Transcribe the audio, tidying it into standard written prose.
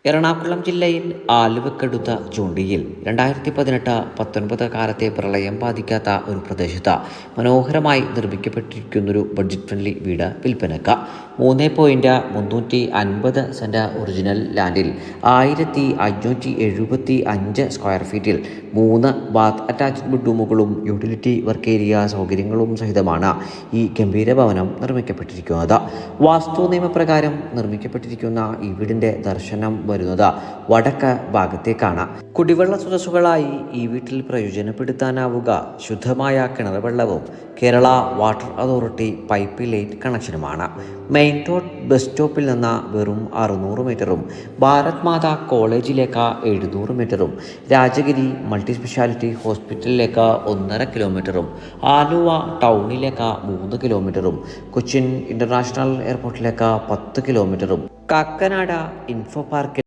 എറണാകുളം ജില്ലയിൽ ആലുവക്കടുത്ത ചൂണ്ടിയിൽ 2018-19 കാലത്തെ പ്രളയം ബാധിക്കാത്ത ഒരു പ്രദേശത്ത് മനോഹരമായി നിർമ്മിക്കപ്പെട്ടിരിക്കുന്നൊരു ബഡ്ജറ്റ് ഫ്രണ്ട്ലി വീട് വിൽപ്പനക്ക്. 3.350 സെന്റ് ഒറിജിനൽ ലാൻഡിൽ 1575 സ്ക്വയർ ഫീറ്റിൽ 3 ബാത്ത് അറ്റാച്ച്ഡ് ബെഡ്റൂമുകളും യൂട്ടിലിറ്റി വർക്ക് ഏരിയ സൗകര്യങ്ങളും സഹിതമാണ് ഈ ഗംഭീര ഭവനം നിർമ്മിക്കപ്പെട്ടിരിക്കുന്നത്. വാസ്തു നിയമപ്രകാരം നിർമ്മിക്കപ്പെട്ടിരിക്കുന്ന ഈ വീടിന്റെ ദർശനം വരുന്നത് വടക്ക് ഭാഗത്തേക്കാണ്. കുടിവെള്ള സ്രോതസ്സുകളായി ഈ വീട്ടിൽ പ്രയോജനപ്പെടുത്താനാവുക ശുദ്ധമായ കിണർ വെള്ളവും Kerala water authority pipe line കണക്ഷനുമാണ്. മെയിൻ റോഡ് ബസ് സ്റ്റോപ്പിൽ നിന്ന് വെറും 600 മീറ്ററും ഭാരത് മാതാ കോളേജിലേക്ക് 700 മീറ്ററും രാജഗിരി മൾട്ടി സ്പെഷ്യാലിറ്റി ഹോസ്പിറ്റലിലേക്ക് 1.5 കിലോമീറ്ററും ആലുവ ടൗണിലേക്ക് 3 കിലോമീറ്ററും കൊച്ചിൻ ഇന്റർനാഷണൽ എയർപോർട്ടിലേക്ക് 10 കിലോമീറ്ററും കാക്കനാട് ഇൻഫോ പാർക്ക്